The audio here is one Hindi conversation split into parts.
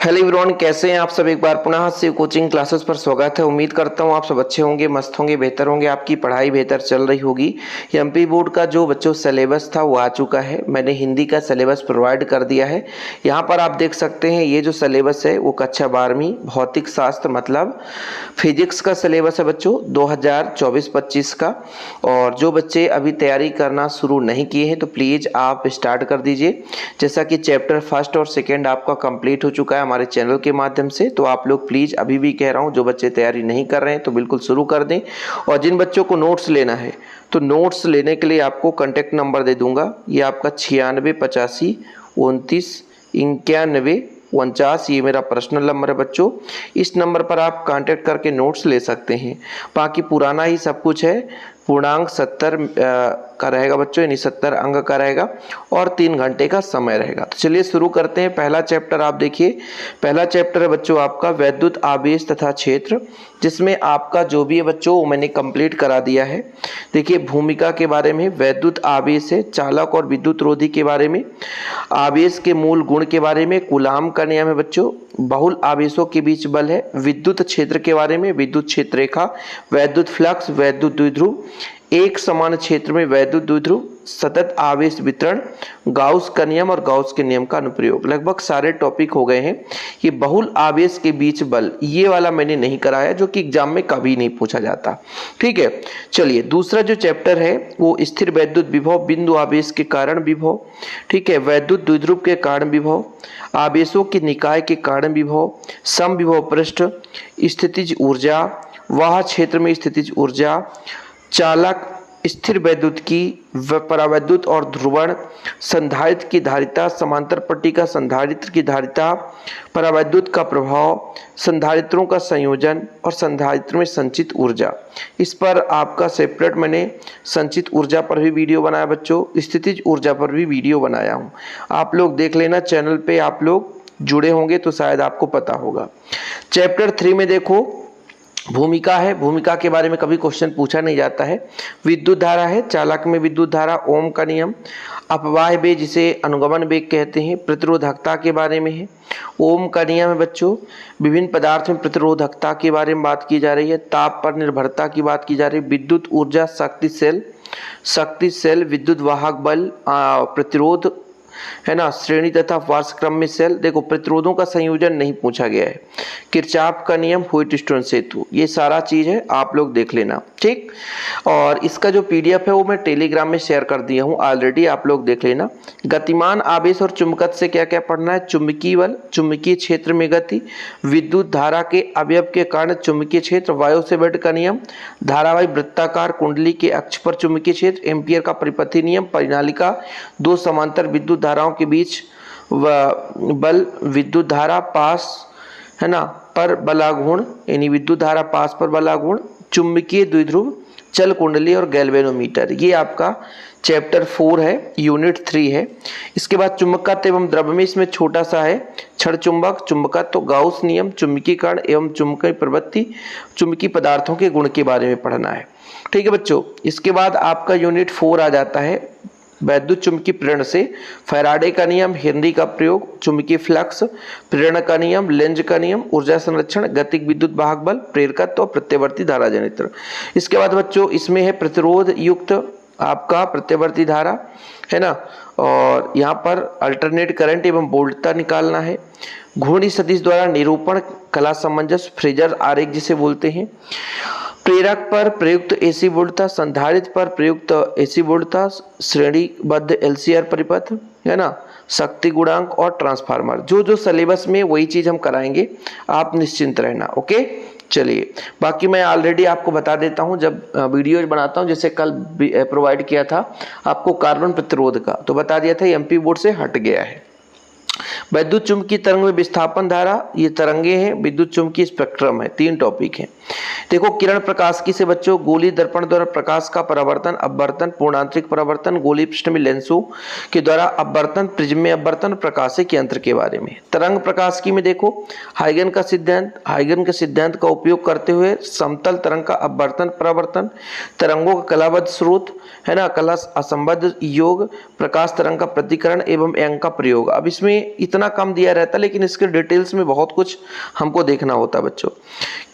हेलो एवरीवन, कैसे हैं आप सब। एक बार पुनः शिव कोचिंग क्लासेस पर स्वागत है। उम्मीद करता हूं आप सब अच्छे होंगे, मस्त होंगे, बेहतर होंगे, आपकी पढ़ाई बेहतर चल रही होगी। एमपी बोर्ड का जो बच्चों सिलेबस था वो आ चुका है। मैंने हिंदी का सिलेबस प्रोवाइड कर दिया है। यहाँ पर आप देख सकते हैं ये जो सिलेबस है वो कक्षा 12वीं भौतिक शास्त्र मतलब फिजिक्स का सिलेबस है बच्चों 2024-25 का। और जो बच्चे अभी तैयारी करना शुरू नहीं किए हैं तो प्लीज़ आप स्टार्ट कर दीजिए। जैसा कि चैप्टर फर्स्ट और सेकेंड आपका कंप्लीट हो चुका है हमारे चैनल के माध्यम से, तो आप लोग प्लीज़ अभी भी कह रहा हूँ जो बच्चे तैयारी नहीं कर रहे हैं तो बिल्कुल शुरू कर दें। और जिन बच्चों को नोट्स लेना है तो नोट्स लेने के लिए आपको कॉन्टैक्ट नंबर दे दूंगा। ये आपका 9685299149, ये मेरा पर्सनल नंबर है बच्चों। इस नंबर पर आप कांटेक्ट करके नोट्स ले सकते हैं। बाकी पुराना ही सब कुछ है। पूर्णांक 70 का रहेगा बच्चों, यानी 70 अंक का रहेगा और 3 घंटे का समय रहेगा। तो चलिए शुरू करते हैं। पहला चैप्टर आप देखिए। पहला चैप्टर है बच्चों आपका वैद्युत आवेश तथा क्षेत्र, जिसमें आपका जो भी है बच्चों वो मैंने कंप्लीट करा दिया है। देखिए भूमिका के बारे में, वैद्युत आवेश है, चालक और विद्युत रोधी के बारे में, आवेश के मूल गुण के बारे में, कूलाम का नियम है बच्चों, बहुल आवेशों के बीच बल है, विद्युत क्षेत्र के बारे में, विद्युत क्षेत्र रेखा, वैद्युत फ्लक्स, वैद्युत द्विध्रुव, एक समान क्षेत्र में वैद्युत द्विध्रुव, सतत आवेश वितरण, गाउस का नियम और गाउस के नियम का अनुप्रयोग। लगभग सारे टॉपिक हो गए हैं। ये बहुल आवेश के बीच बल, ये वाला मैंने नहीं कराया जो कि एग्जाम में कभी नहीं पूछा जाता। ठीक है, चलिए दूसरा जो चैप्टर है वो स्थिर वैद्युत विभव, बिंदु आवेश के कारण विभव, ठीक है, वैद्युत द्विध्रुव के कारण विभव, आवेशों के निकाय के कारण विभव, सम विभव पृष्ठ, स्थितिज ऊर्जा, वाह क्षेत्र में स्थितिज ऊर्जा, चालक, स्थिर वैद्युत की, परावैद्युत और ध्रुवण, संधारित्र की धारिता, समांतर पट्टिका संधारित्र की धारिता, परावैद्युत का प्रभाव, संधारित्रों का संयोजन और संधारित्र में संचित ऊर्जा। इस पर आपका सेपरेट मैंने संचित ऊर्जा पर भी वीडियो बनाया बच्चों, स्थितिज ऊर्जा पर भी वीडियो बनाया हूँ। आप लोग देख लेना, चैनल पे आप लोग जुड़े होंगे तो शायद आपको पता होगा। चैप्टर 3 में देखो भूमिका है। भूमिका के बारे में कभी क्वेश्चन पूछा नहीं जाता है। विद्युत धारा है, चालक में विद्युत धारा, ओम का नियम, अपवाह वेग जिसे अनुगमन वेग कहते हैं, प्रतिरोधकता के बारे में है, ओम का नियम है बच्चों, विभिन्न पदार्थ में प्रतिरोधकता के बारे में बात की जा रही है, ताप पर निर्भरता की बात की जा रही है, विद्युत ऊर्जा, शक्ति सेल, विद्युत वाहक बल, प्रतिरोध है ना, श्रेणी तथा वार्षक्रम में सेल। देखो प्रतिरोधों का संयोजन नहीं पूछा गया है, किरचॉफ का नियम, व्हिटस्टोन सेतु, ये सारा चीज है, आप लोग देख लेना। ठीक, और इसका जो पीडीएफ है वो मैं टेलीग्राम में शेयर कर दिया हूँ ऑलरेडी, आप लोग देख लेना। गतिमान आवेश और चुंबकत्व से क्या क्या पढ़ना है, चुंबकीय बल, चुंबकीय क्षेत्र में गति, विद्युत धारा के अवयव के कारण चुंबकीय क्षेत्र, वायु से वेड का नियम, धारावाही वृत्ताकार कुंडली के अक्ष पर चुंबकीय क्षेत्र, एम्पियर का परिपथी नियम, परिनालिका, दो समांतर विद्युत धाराओं के बीच बल, विद्युत धारा पास है ना पर बलागुण, यानी विद्युत धारा पास पर बलागुण, चुंबकीय द्विध्रुव, चल कुंडली और गैल्वेनोमीटर। ये आपका चैप्टर 4 है, यूनिट 3 है। इसके बाद चुंबकत्व एवं द्रव्य में इसमें छोटा सा है, क्षण चुंबक, चुंबकत्व, गाउस नियम, चुंबकीकरण एवं चुंबकीय प्रवृत्ति, चुंबकीय पदार्थों के गुण के बारे में पढ़ना है। ठीक है बच्चों, इसके बाद आपका यूनिट 4 आ जाता है वैद्युत चुंबकीय प्रेरण से, फैराडे का नियम, हेनरी का प्रयोग, चुंबकीय फ्लक्स, प्रेरण का नियम, लेंज का नियम, ऊर्जा संरक्षण, गतिक विद्युत वाहक बल, प्रेरकत्व और प्रत्यावर्ती धारा जनित्र। इसके बाद बच्चों इसमें है प्रतिरोध युक्त आपका प्रत्यावर्ती धारा है ना, और यहाँ पर अल्टरनेट करंट एवं वोल्टता निकालना है, घूर्णी सदिश द्वारा निरूपण, कला सामंजस्य, फ्रेजर आरेख जिसे बोलते हैं, प्रेरक पर प्रयुक्त एसी वोल्टता, संधारित्र पर प्रयुक्त एसी वोल्टता, श्रेणीबद्ध एलसीआर परिपथ है ना, शक्ति गुणांक और ट्रांसफार्मर। जो सिलेबस में वही चीज हम कराएंगे, आप निश्चिंत रहना। ओके, चलिए बाकी मैं ऑलरेडी आपको बता देता हूं जब वीडियो बनाता हूं, जैसे कल प्रोवाइड किया था आपको कार्बन प्रतिरोध का, तो बता दिया था एमपी बोर्ड से हट गया है। वैद्युत चुंबकीय तरंग में विस्थापन धारा, ये तरंगे हैं, विद्युत चुंबकीय स्पेक्ट्रम है, 3 टॉपिक हैं। देखो किरण प्रकाशिकी से बच्चों गोली दर्पण द्वारा प्रकाश का परावर्तन, अपवर्तन, पूर्णांतरिक परावर्तन, गोली पृष्ठ में लेंसों के द्वारा अपवर्तन, प्रिज्म में अपवर्तन, प्रकाशिक यंत्र के बारे में। तरंग प्रकाशिकी में देखो हाइगन के सिद्धांत का उपयोग करते हुए समतल तरंग का अपवर्तन परावर्तन, तरंगों का कलाबद्ध स्रोत है ना, कला असंबद्ध योग, प्रकाश तरंग का प्रतिकरण एवं अंक का प्रयोग। अब इसमें इतना कम दिया रहता है लेकिन इसके डिटेल्स में बहुत कुछ हमको देखना होता है बच्चों।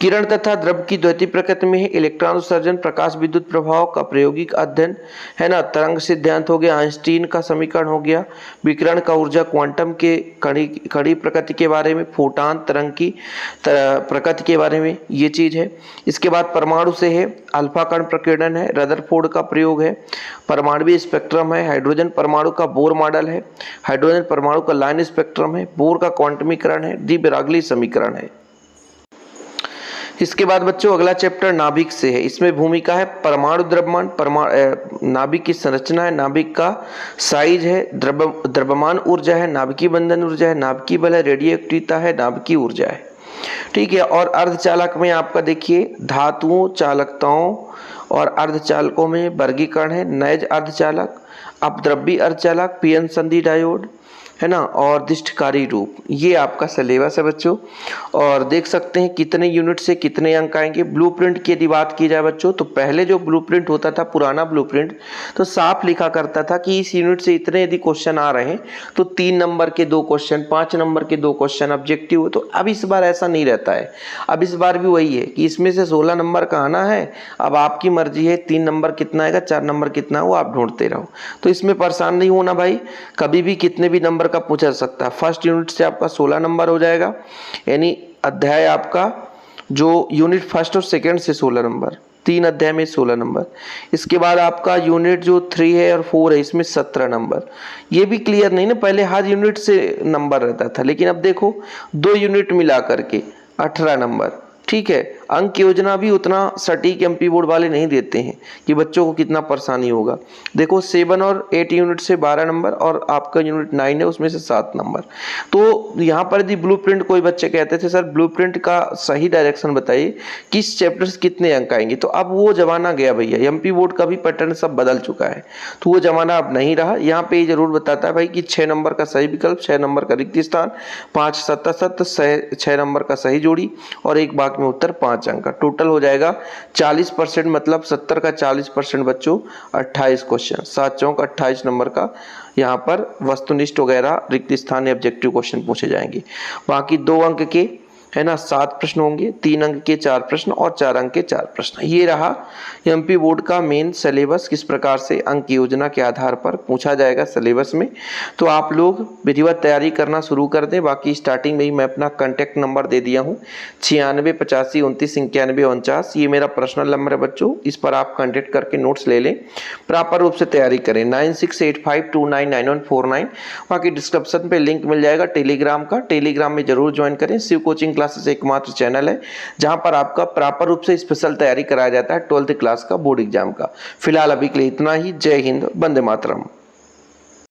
किरण तथा द्रव की द्वैतीय प्रकृति में है, इलेक्ट्रॉन उत्सर्जन, प्रकाश विद्युत प्रभाव का प्रायोगिक अध्ययन है ना, तरंग सिद्धांत हो गया, आइंस्टीन का समीकरण हो गया, विकिरण का ऊर्जा क्वांटम के कड़ी प्रकृति के बारे में, फोटान तरंग की प्रकृति के बारे में ये चीज है। इसके बाद परमाणु से है, अल्फा कण प्रकीर्णन है, रदरफोर्ड का प्रयोग है, परमाणु स्पेक्ट्रम है, हाइड्रोजन परमाणु का बोर मॉडल है, हाइड्रोजन परमाणु का लाइन स्पेक्ट्रम है, बोर का क्वांटमीकरण है, डी ब्रागली समीकरण है। इसके बाद बच्चों अगला चैप्टर नाभिक से है, इसमें भूमिका है परमाणु द्रव्यमान, नाभिक की संरचना है, नाभिक का साइज है, द्रव्यमान ऊर्जा है, नाभिकीय बंधन ऊर्जा है, नाभिकीय बल है, रेडियो एक्टिविटी है, नाभिकीय ऊर्जा है। ठीक है। और अर्धचालक में आपका देखिए धातुओं, चालकताओं और अर्धचालकों में वर्गीकरण है, नैज अर्धचालक, अपद्रव्य अर्धचालक, पीएन संधि डायोड है ना, और दिष्टकारी रूप। ये आपका सिलेबस है बच्चों। और देख सकते हैं कितने यूनिट से कितने अंक आएंगे। ब्लूप्रिंट की यदि बात की जाए बच्चों तो पहले जो ब्लूप्रिंट होता था, पुराना ब्लूप्रिंट, तो साफ लिखा करता था कि इस यूनिट से इतने यदि क्वेश्चन आ रहे हैं तो 3 नंबर के 2 क्वेश्चन, 5 नंबर के 2 क्वेश्चन ऑब्जेक्टिव हो। तो अब इस बार ऐसा नहीं रहता है। अब इस बार भी वही है कि इसमें से 16 नंबर का आना है। अब आपकी मर्जी है 3 नंबर कितना आएगा, 4 नंबर कितना हो, आप ढूंढते रहो। तो इसमें परेशान नहीं होना भाई, कभी भी कितने भी नंबर का पूछा जा सकता है। फर्स्ट यूनिट से आपका 16 नंबर हो जाएगा, यानी अध्याय आपका जो यूनिट फर्स्ट और सेकंड से 16 नंबर, 3 अध्याय में 16 नंबर। इसके बाद आपका यूनिट जो 3 है और 4 है इसमें 17 नंबर। ये भी क्लियर नहीं ना, पहले हर यूनिट से नंबर रहता था, लेकिन अब देखो 2 यूनिट मिला करके 18 नंबर। ठीक है। अंक योजना भी उतना सटीक एमपी बोर्ड वाले नहीं देते हैं कि बच्चों को कितना परेशानी होगा। देखो 7 और 8 यूनिट से 12 नंबर और आपका यूनिट 9 है उसमें से 7 नंबर। तो यहाँ पर यदि ब्लूप्रिंट कोई बच्चे कहते थे सर ब्लूप्रिंट का सही डायरेक्शन बताइए, किस चैप्टर से कितने अंक आएंगे, तो अब वो जमाना गया भैया। एमपी बोर्ड का भी पैटर्न सब बदल चुका है, तो वो जमाना अब नहीं रहा। यहाँ पे जरूर बताता है भाई कि 6 नंबर का सही विकल्प, 6 नंबर का रिक्त स्थान, 5 7 7 6 नंबर का सही जोड़ी और एक बाग में उत्तर 5 अंक का टोटल हो जाएगा 40%, मतलब 70 का 40% बच्चों 28 क्वेश्चन, 7 चौक 28 नंबर का यहाँ पर वस्तुनिष्ठ वगैरह रिक्त स्थान ऑब्जेक्टिव क्वेश्चन पूछे जाएंगे। बाकी 2 अंक के है ना 7 प्रश्न होंगे, 3 अंक के 4 प्रश्न और 4 अंक के 4 प्रश्न। ये रहा एमपी बोर्ड का मेन सिलेबस, किस प्रकार से अंक योजना के आधार पर पूछा जाएगा सिलेबस में। तो आप लोग विधिवत तैयारी करना शुरू कर दें। बाकी स्टार्टिंग में ही मैं अपना कॉन्टैक्ट नंबर दे दिया हूँ 96 85 29 91 49। ये मेरा पर्सनल नंबर है बच्चों, इस पर आप कॉन्टैक्ट करके नोट्स ले लें, प्रॉपर रूप से तैयारी करें। 9685299149। बाकी डिस्क्रिप्शन पे लिंक मिल जाएगा टेलीग्राम का, टेलीग्राम में जरूर ज्वाइन करें। शिव कोचिंग क्लासेस एकमात्र चैनल है जहां पर आपका प्रॉपर रूप से स्पेशल तैयारी कराया जाता है 12th क्लास का बोर्ड एग्जाम का। फिलहाल अभी के लिए इतना ही। जय हिंद, वंदे मातरम।